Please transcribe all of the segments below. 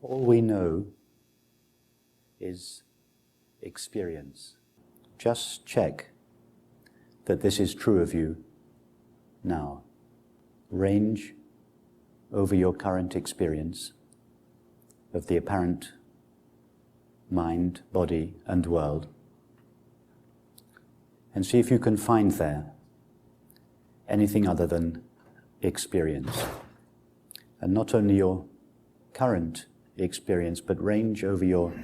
All we know is experience. Just check that this is true of you now. Range over your current experience of the apparent mind, body, and world, and see if you can find there anything other than experience. And not only your current experience, but range over your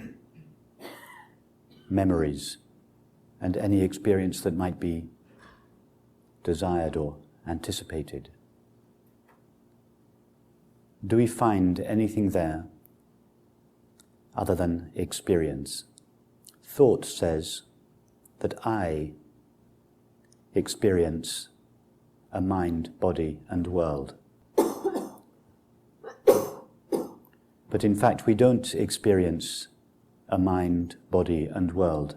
memories and any experience that might be desired or anticipated. Do we find anything there other than experience? Thought says that I experience a mind, body, and world. But in fact, we don't experience a mind, body, and world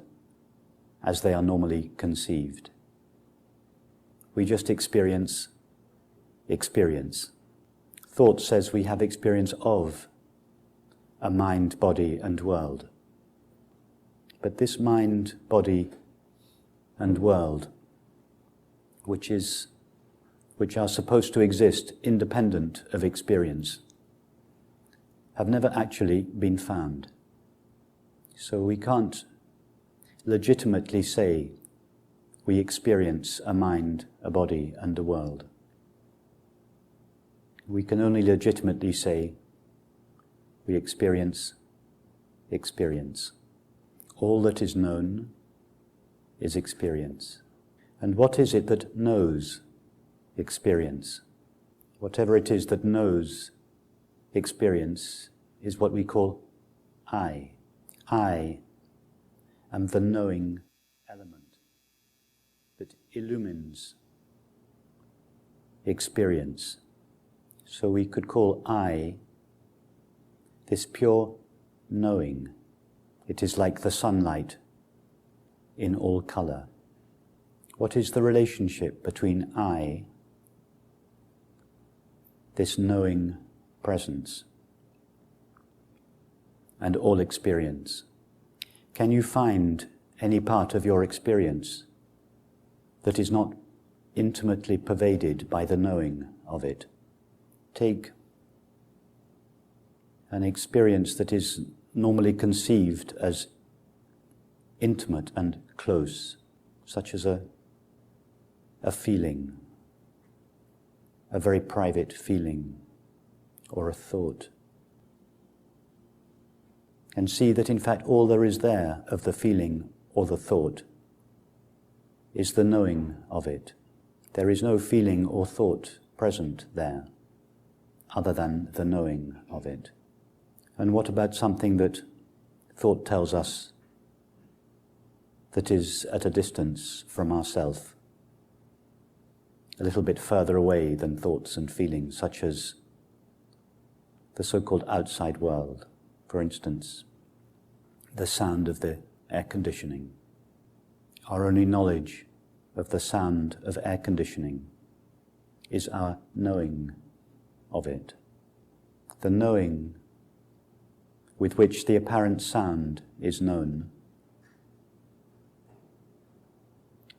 as they are normally conceived. We just experience experience. Thought says we have experience of a mind, body, and world. But this mind, body, and world, which are supposed to exist independent of experience, have never actually been found. So we can't legitimately say we experience a mind, a body, and a world. We can only legitimately say we experience experience. All that is known is experience. And what is it that knows experience? Whatever it is that knows experience is what we call I. I am the knowing element that illumines experience. So we could call I this pure knowing. It is like the sunlight in all color. What is the relationship between I, this knowing presence, and all experience? Can you find any part of your experience that is not intimately pervaded by the knowing of it? Take an experience that is normally conceived as intimate and close, such as a feeling, a very private feeling, or a thought. And see that in fact all there is there of the feeling or the thought is the knowing of it. There is no feeling or thought present there other than the knowing of it. And what about something that thought tells us that is at a distance from ourself, a little bit further away than thoughts and feelings, such as the so-called outside world? For instance, the sound of the air conditioning. Our only knowledge of the sound of air conditioning is our knowing of it. The knowing with which the apparent sound is known,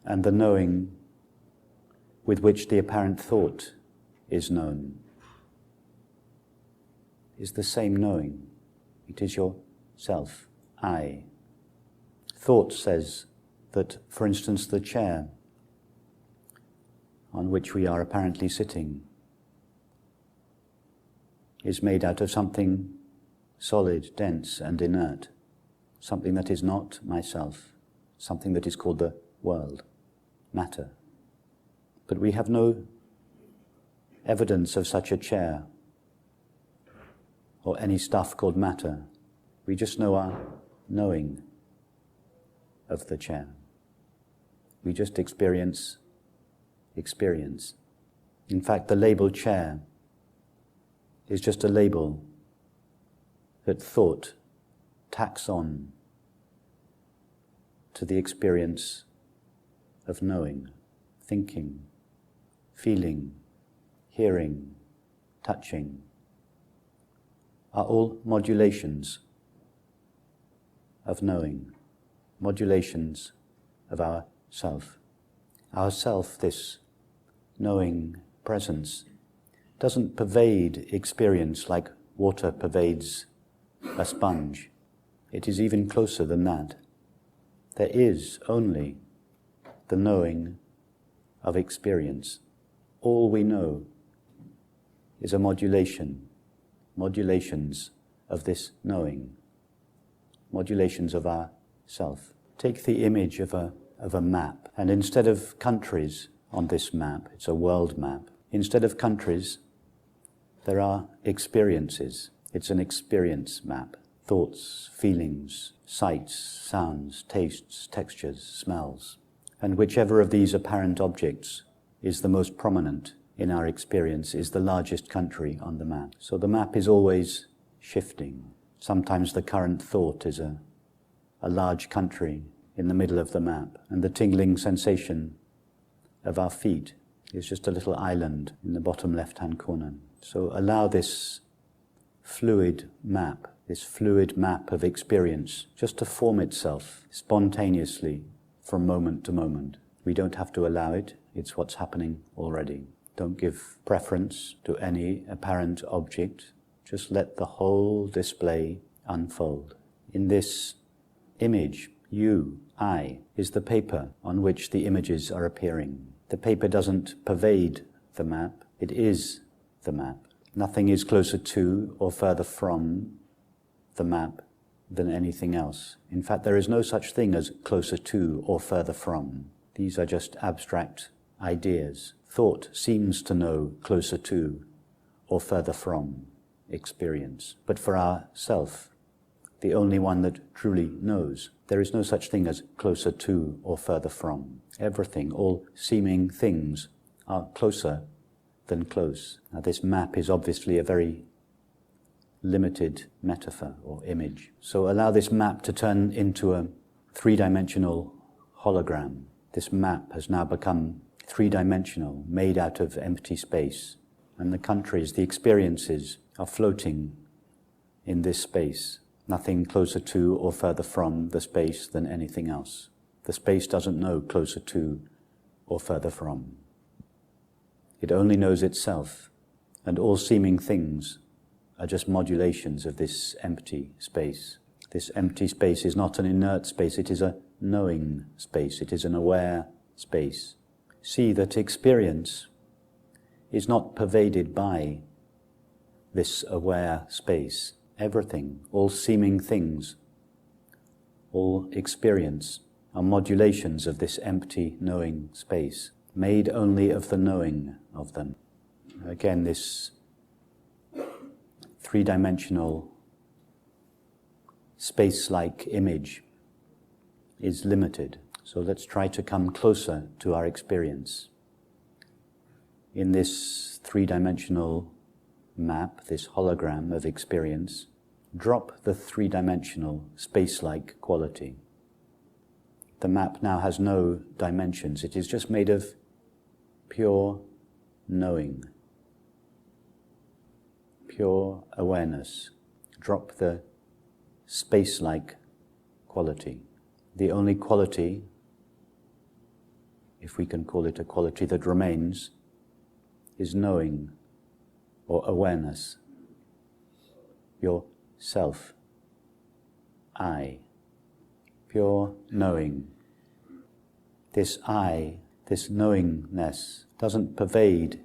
and the knowing with which the apparent thought is known, is the same knowing. It is your self, I. Thought says that, for instance, the chair on which we are apparently sitting is made out of something solid, dense, and inert, something that is not myself, something that is called the world, matter. But we have no evidence of such a chair or any stuff called matter. We just know our knowing of the chair. We just experience experience. In fact, the label chair is just a label that thought tacks on to the experience of knowing, thinking, feeling, hearing, touching. are all modulations of knowing, modulations of our self. Our self, this knowing presence, doesn't pervade experience like water pervades a sponge. It is even closer than that. There is only the knowing of experience. All we know is a modulation, modulations of this knowing, modulations of our self. Take the image of a map, and instead of countries on this map, it's a world map, instead of countries, there are experiences. It's an experience map. Thoughts, feelings, sights, sounds, tastes, textures, smells. And whichever of these apparent objects is the most prominent in our experience is the largest country on the map. So the map is always shifting. Sometimes the current thought is a large country in the middle of the map, and the tingling sensation of our feet is just a little island in the bottom left-hand corner. So allow this fluid map of experience just to form itself spontaneously from moment to moment. We don't have to allow it, it's what's happening already. Don't give preference to any apparent object, just let the whole display unfold. In this image, you, I, is the paper on which the images are appearing. The paper doesn't pervade the map, it is the map. Nothing is closer to or further from the map than anything else. In fact, there is no such thing as closer to or further from. These are just abstract ideas. Thought seems to know closer to or further from experience. But for ourself, the only one that truly knows, there is no such thing as closer to or further from. Everything, all seeming things, are closer than close. Now, this map is obviously a very limited metaphor or image. So allow this map to turn into a three-dimensional hologram. This map has now become three-dimensional, made out of empty space. And the countries, the experiences, are floating in this space. Nothing closer to or further from the space than anything else. The space doesn't know closer to or further from. It only knows itself, and all seeming things are just modulations of this empty space. This empty space is not an inert space, it is a knowing space, it is an aware space. See that experience is not pervaded by this aware space. Everything, all seeming things, all experience are modulations of this empty knowing space, made only of the knowing of them. Again, this three-dimensional space-like image is limited. So let's try to come closer to our experience. In this three-dimensional map, this hologram of experience, drop the three-dimensional space-like quality. The map now has no dimensions. It is just made of pure knowing, pure awareness. Drop the space-like quality. The only quality, if we can call it a quality that remains, is knowing or awareness. Your self, I, pure knowing. This I, this knowingness, doesn't pervade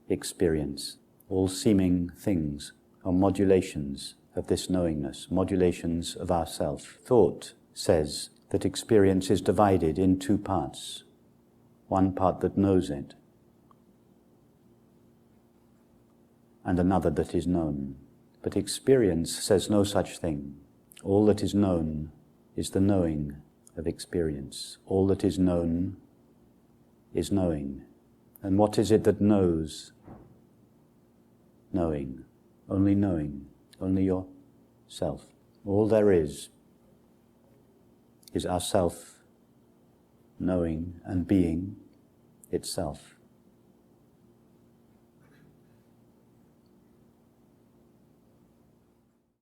experience. All seeming things are modulations of this knowingness, modulations of ourself. Thought says that experience is divided in two parts. One part that knows it, and another that is known. But experience says no such thing. All that is known is the knowing of experience. All that is known is knowing. And what is it that knows? Knowing. Only yourself. All there is ourself knowing and being itself.